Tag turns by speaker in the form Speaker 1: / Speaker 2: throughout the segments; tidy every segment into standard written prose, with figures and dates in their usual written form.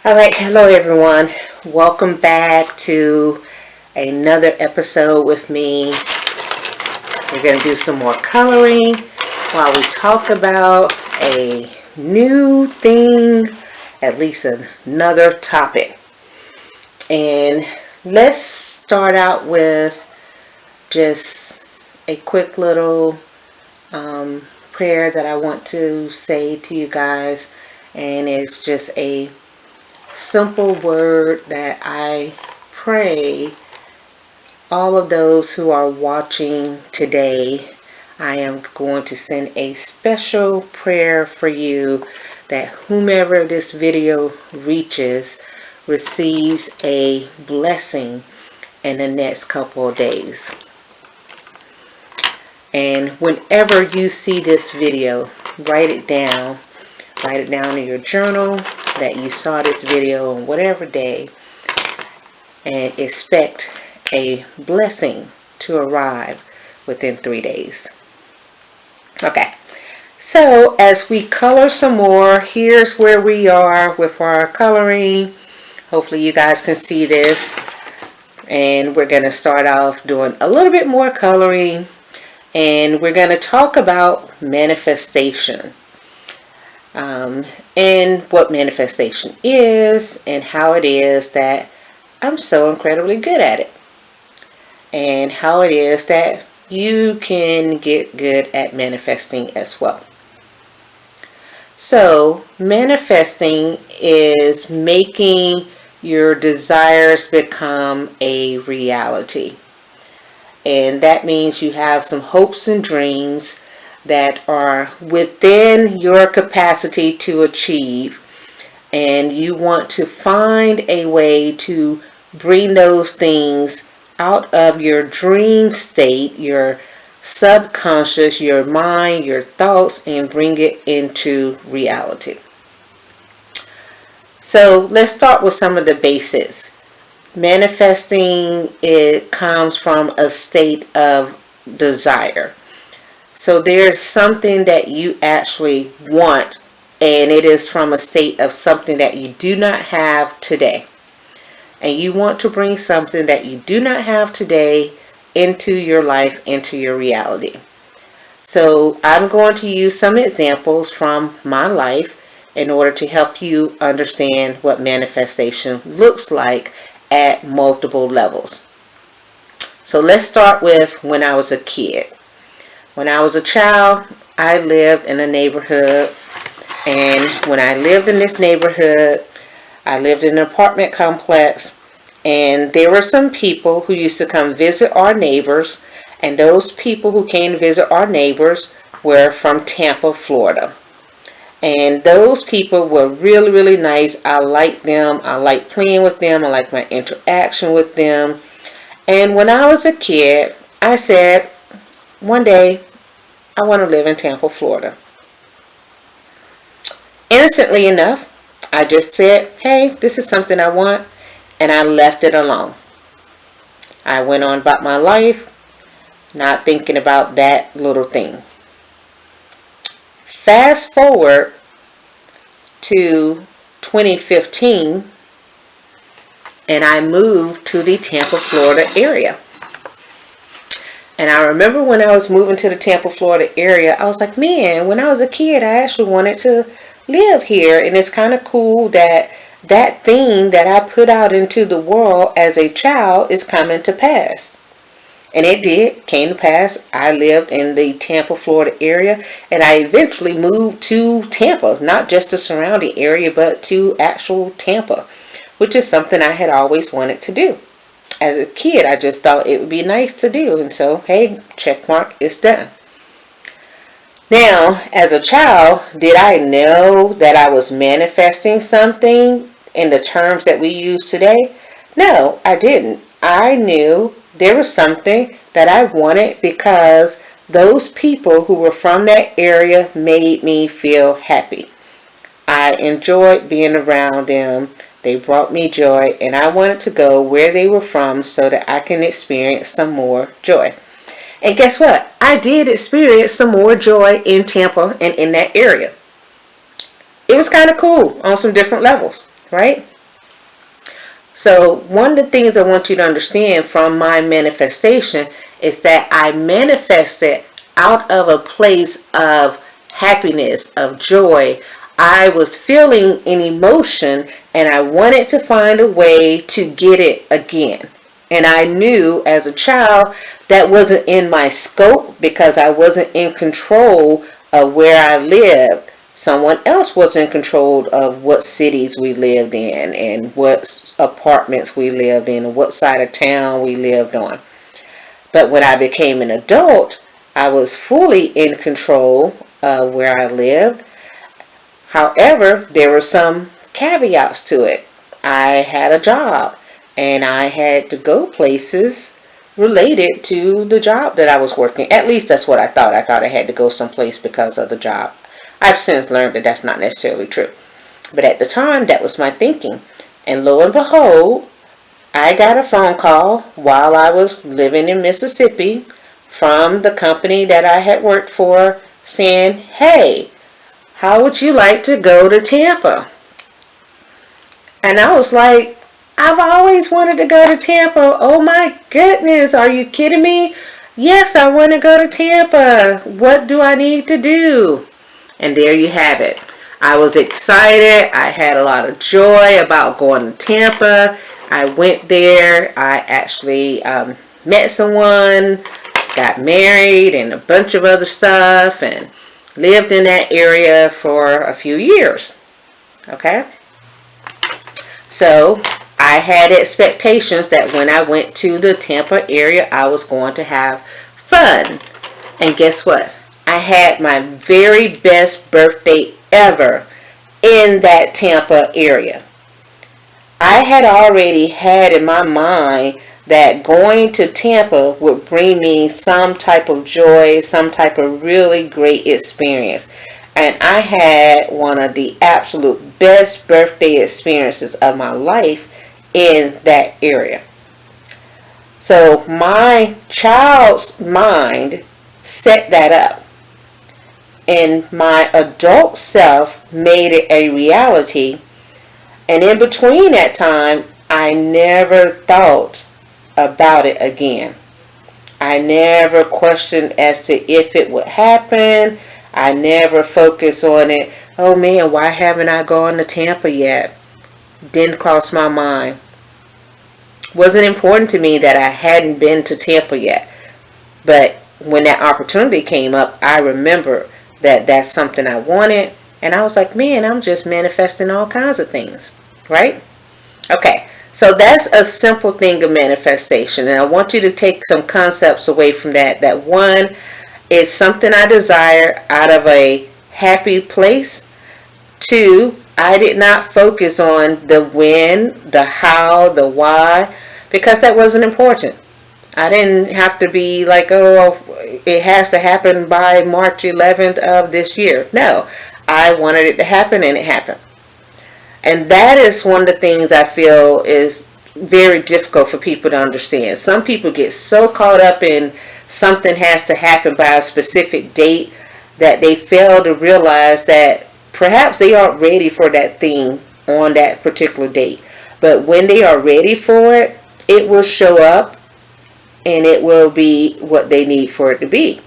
Speaker 1: All right, hello everyone. Welcome back to another episode with me. We're going to do some more coloring while we talk about a new thing, at least another topic. And let's start out with just a quick little prayer that I want to say to you guys. And it's just a simple word that I pray all of those who are watching today. I am going to send a special prayer for you that whomever this video reaches receives a blessing in the next couple of days. And whenever you see this video, write it down. Write it down in your journal that you saw this video on whatever day, and expect a blessing to arrive within 3 days. Okay, so as we color some more, here's where we are with our coloring. Hopefully you guys can see this, and we're going to start off doing a little bit more coloring, and we're going to talk about manifestation. And what manifestation is, and how it is that I'm so incredibly good at it, and how it is that you can get good at manifesting as well. So manifesting is making your desires become a reality, and that means you have some hopes and dreams that are within your capacity to achieve, and you want to find a way to bring those things out of your dream state, your subconscious, your mind, your thoughts, and bring it into reality. So let's start with some of the basics. Manifesting, it comes from a state of desire. So there's something that you actually want, and it is from a state of something that you do not have today. And you want to bring something that you do not have today into your life, into your reality. So I'm going to use some examples from my life in order to help you understand what manifestation looks like at multiple levels. So let's start with when I was a kid. When I was a child, I lived in a neighborhood, and when I lived in this neighborhood, I lived in an apartment complex, and there were some people who used to come visit our neighbors, and those people who came to visit our neighbors were from Tampa, Florida. And those people were really, really nice. I liked them. I liked playing with them. I liked my interaction with them. And when I was a kid, I said, one day, I want to live in Tampa, Florida. Innocently enough, I just said, hey, this is something I want, and I left it alone. I went on about my life, not thinking about that little thing. Fast forward to 2015, and I moved to the Tampa, Florida area. And I remember when I was moving to the Tampa, Florida area, I was like, man, when I was a kid, I actually wanted to live here. And it's kind of cool that that thing that I put out into the world as a child is coming to pass. And it did, came to pass. I lived in the Tampa, Florida area, and I eventually moved to Tampa, not just the surrounding area, but to actual Tampa, which is something I had always wanted to do. As a kid, I just thought it would be nice to do. And so, hey, check mark, it's done. Now, as a child, did I know that I was manifesting something in the terms that we use today? No, I didn't. I knew there was something that I wanted because those people who were from that area made me feel happy. I enjoyed being around them. They brought me joy, and I wanted to go where they were from so that I can experience some more joy. And guess what? I did experience some more joy in Tampa and in that area. It was kind of cool on some different levels, right? So one of the things I want you to understand from my manifestation is that I manifested out of a place of happiness, of joy. I was feeling an emotion and I wanted to find a way to get it again. And I knew as a child that wasn't in my scope because I wasn't in control of where I lived. Someone else was in control of what cities we lived in and what apartments we lived in and what side of town we lived on. But when I became an adult, I was fully in control of where I lived. However, there were some caveats to it. I had a job and I had to go places related to the job that I was working. At least that's what I thought. I thought I had to go someplace because of the job. I've since learned that that's not necessarily true. But at the time, that was my thinking. And lo and behold, I got a phone call while I was living in Mississippi from the company that I had worked for saying, hey, how would you like to go to Tampa? And I was like, I've always wanted to go to Tampa. Oh my goodness, are you kidding me? Yes, I want to go to Tampa. What do I need to do? And there you have it. I was excited. I had a lot of joy about going to Tampa. I went there. I actually met someone, got married, and a bunch of other stuff, and lived in that area for a few years. Okay? So I had expectations that when I went to the Tampa area, I was going to have fun. And guess what? I had my very best birthday ever in that Tampa area. I had already had in my mind that going to Tampa would bring me some type of joy, some type of really great experience. And I had one of the absolute best birthday experiences of my life in that area. So my child's mind set that up. And my adult self made it a reality. And in between that time, I never thought about it again. I never questioned as to if it would happen. I never focused on it. Oh man, why haven't I gone to Tampa yet? Didn't cross my mind. Wasn't important to me that I hadn't been to Tampa yet. But when that opportunity came up, I remember that that's something I wanted. And I was like, man, I'm just manifesting all kinds of things. Right? Okay. So that's a simple thing of manifestation. And I want you to take some concepts away from that. That one, it's something I desire out of a happy place. Two, I did not focus on the when, the how, the why, because that wasn't important. I didn't have to be like, oh, it has to happen by March 11th of this year. No, I wanted it to happen and it happened. And that is one of the things I feel is very difficult for people to understand. Some people get so caught up in something has to happen by a specific date that they fail to realize that perhaps they aren't ready for that thing on that particular date. But when they are ready for it, it will show up and it will be what they need for it to be.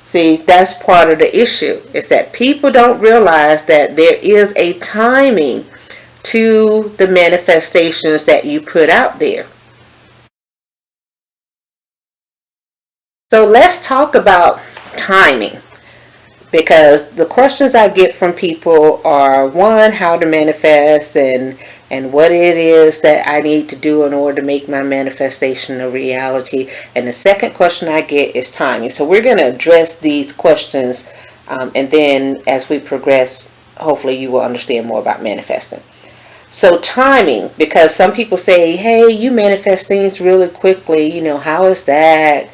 Speaker 1: See, that's part of the issue, is that people don't realize that there is a timing to the manifestations that you put out there. So let's talk about timing, because the questions I get from people are, one, how to manifest and what it is that I need to do in order to make my manifestation a reality. And the second question I get is timing. So we're going to address these questions, and then as we progress, hopefully you will understand more about manifesting. So timing, because some people say, hey, you manifest things really quickly. You know, how is that?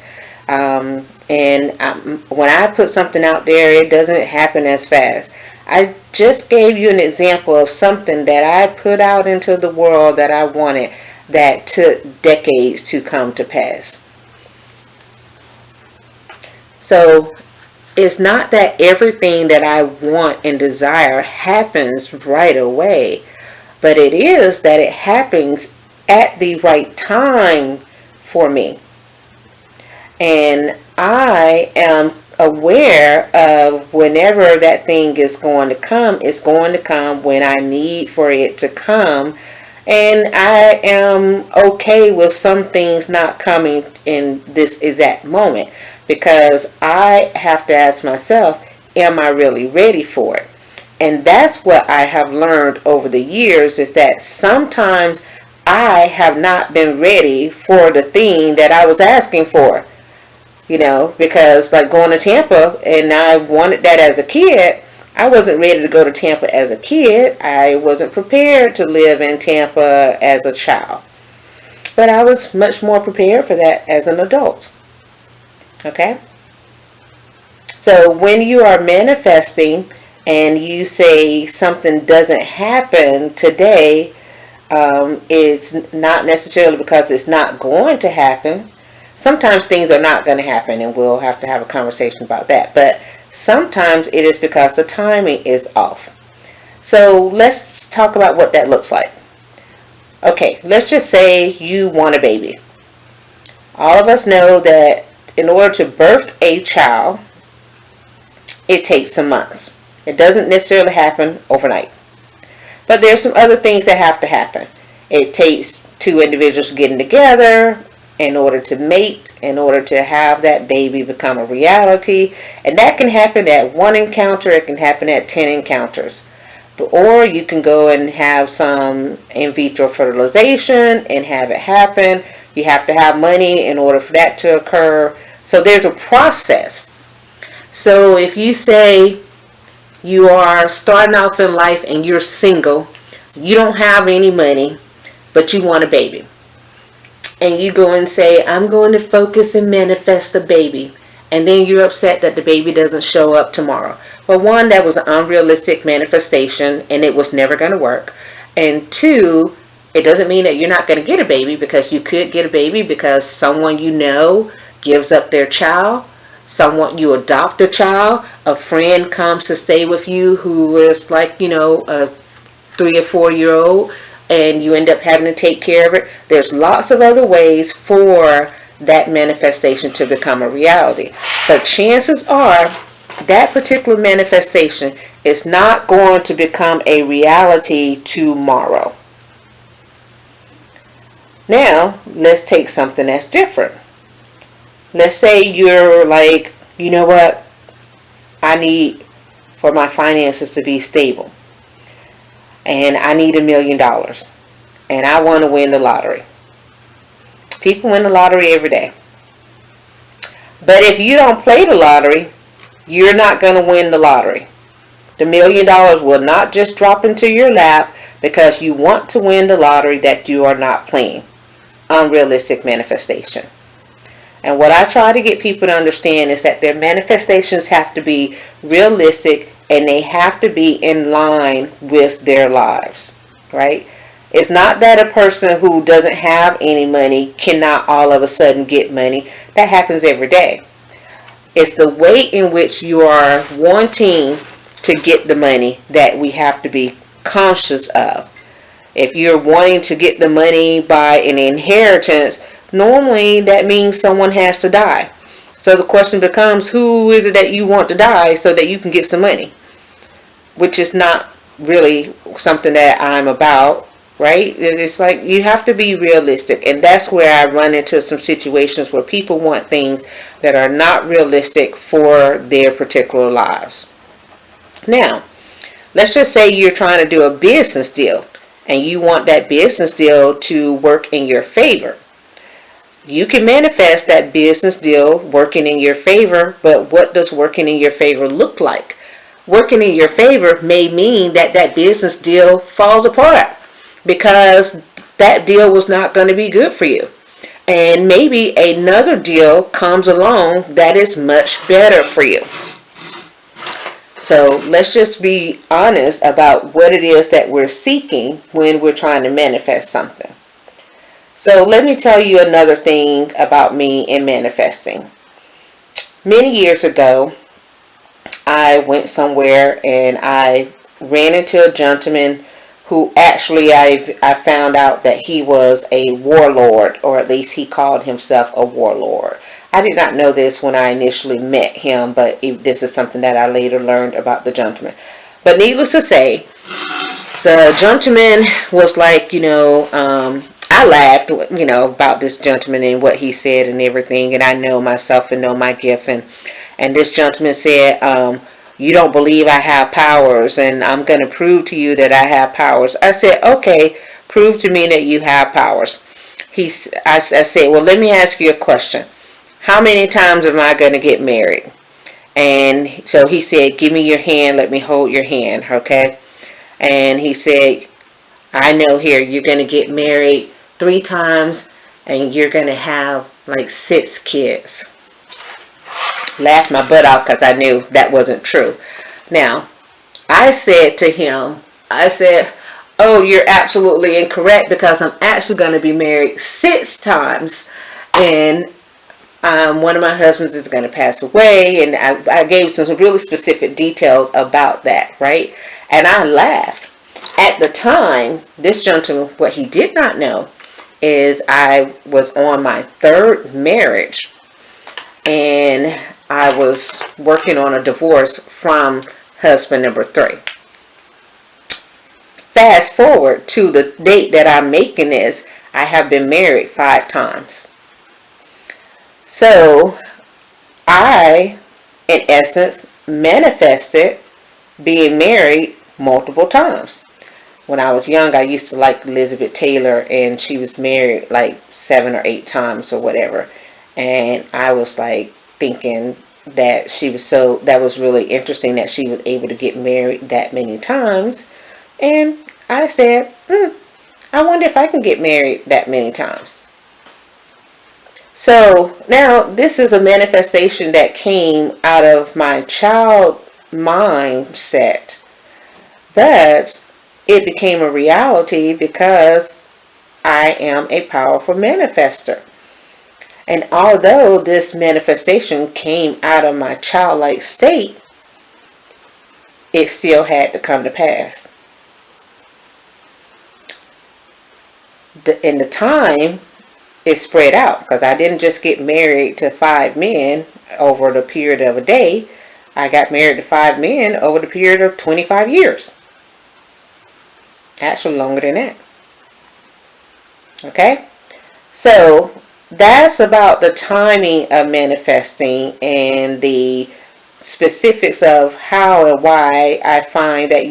Speaker 1: When I put something out there, it doesn't happen as fast. I just gave you an example of something that I put out into the world that I wanted that took decades to come to pass. So it's not that everything that I want and desire happens right away, but it is that it happens at the right time for me. And I am aware of whenever that thing is going to come, it's going to come when I need for it to come. And I am okay with some things not coming in this exact moment, because I have to ask myself, am I really ready for it? And that's what I have learned over the years, is that sometimes I have not been ready for the thing that I was asking for. Because like going to Tampa, and I wanted that as a kid, I wasn't ready to go to Tampa as a kid. I wasn't prepared to live in Tampa as a child. But I was much more prepared for that as an adult. Okay? So when you are manifesting and you say something doesn't happen today, it's not necessarily because it's not going to happen. Sometimes things are not going to happen, and we'll have to have a conversation about that. But sometimes it is because the timing is off. So let's talk about what that looks like. Okay, let's just say you want a baby. All of us know that in order to birth a child, it takes some months. It doesn't necessarily happen overnight. But there's some other things that have to happen. It takes two individuals getting together in order to mate, in order to have that baby become a reality. And that can happen at one encounter. It can happen at 10 encounters. Or you can go and have some in vitro fertilization and have it happen. You have to have money in order for that to occur. So there's a process. So if you say you are starting off in life and you're single, you don't have any money, but you want a baby. And you go and say, I'm going to focus and manifest a baby. And then you're upset that the baby doesn't show up tomorrow. Well, one, that was an unrealistic manifestation and it was never going to work. And two, it doesn't mean that you're not going to get a baby, because you could get a baby because someone you know gives up their child. Someone, you adopt a child. A friend comes to stay with you who is like, a 3 or 4 year old. And you end up having to take care of it. There's lots of other ways for that manifestation to become a reality. But chances are that particular manifestation is not going to become a reality tomorrow. Now, let's take something that's different. Let's say you're like, you know what? I need for my finances to be stable. And I need $1 million. And I want to win the lottery. People win the lottery every day. But if you don't play the lottery, you're not going to win the lottery. The $1 million will not just drop into your lap because you want to win the lottery that you are not playing. Unrealistic manifestation. And what I try to get people to understand is that their manifestations have to be realistic, and they have to be in line with their lives, right? It's not that a person who doesn't have any money cannot all of a sudden get money. That happens every day. It's the way in which you are wanting to get the money that we have to be conscious of. If you're wanting to get the money by an inheritance, normally that means someone has to die. So the question becomes, who is it that you want to die so that you can get some money? Which is not really something that I'm about, right? It's like you have to be realistic. And that's where I run into some situations where people want things that are not realistic for their particular lives. Now, let's just say you're trying to do a business deal and you want that business deal to work in your favor. You can manifest that business deal working in your favor, but what does working in your favor look like? Working in your favor may mean that that business deal falls apart because that deal was not going to be good for you. And maybe another deal comes along that is much better for you. So let's just be honest about what it is that we're seeking when we're trying to manifest something. So let me tell you another thing about me in manifesting. Many years ago, I went somewhere and I ran into a gentleman who actually I found out that he was a warlord, or at least he called himself a warlord. I did not know this when I initially met him, but this is something that I later learned about the gentleman. But needless to say, the gentleman was like, I laughed, about this gentleman and what he said and everything, and I know myself and know my gift, and this gentleman said, you don't believe I have powers, and I'm going to prove to you that I have powers. I said, okay, prove to me that you have powers. I said, well, let me ask you a question. How many times am I going to get married? And so he said, give me your hand, let me hold your hand, okay? And he said, I know here, you're going to get married 3 times, and you're going to have like 6 kids. Laughed my butt off because I knew that wasn't true. Now, I said to him, I said, oh, you're absolutely incorrect, because I'm actually going to be married 6 times, and one of my husbands is going to pass away, and I gave some really specific details about that, right? And I laughed. At the time, this gentleman, what he did not know is I was on my 3rd marriage, and I was working on a divorce from husband number 3. Fast forward to the date that I'm making this, I have been married 5 times. So I, in essence, manifested being married multiple times. When I was young, I used to like Elizabeth Taylor, and she was married like 7 or 8 times or whatever. And I was like thinking that that was really interesting that she was able to get married that many times. And I said, I wonder if I can get married that many times. So now this is a manifestation that came out of my child mindset, but it became a reality because I am a powerful manifester. And although this manifestation came out of my childlike state, it still had to come to pass. In the time, it spread out, because I didn't just get married to 5 men over the period of a day. I got married to 5 men over the period of 25 years. Actually longer than that. Okay? So that's about the timing of manifesting and the specifics of how and why I find that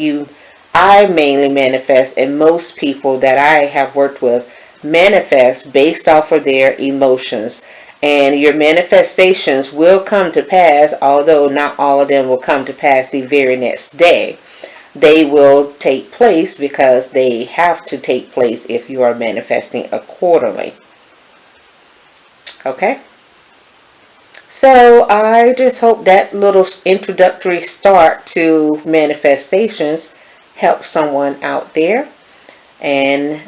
Speaker 1: I mainly manifest, and most people that I have worked with manifest based off of their emotions. And your manifestations will come to pass, although not all of them will come to pass the very next day. They will take place because they have to take place if you are manifesting accordingly. Okay? So I just hope that little introductory start to manifestations helps someone out there. And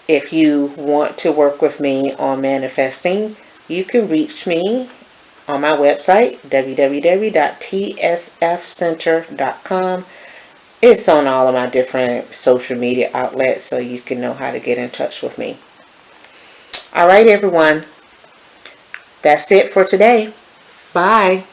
Speaker 1: if you want to work with me on manifesting, you can reach me on my website, www.tsfcenter.com. It's on all of my different social media outlets, so you can know how to get in touch with me. All right, everyone. That's it for today. Bye.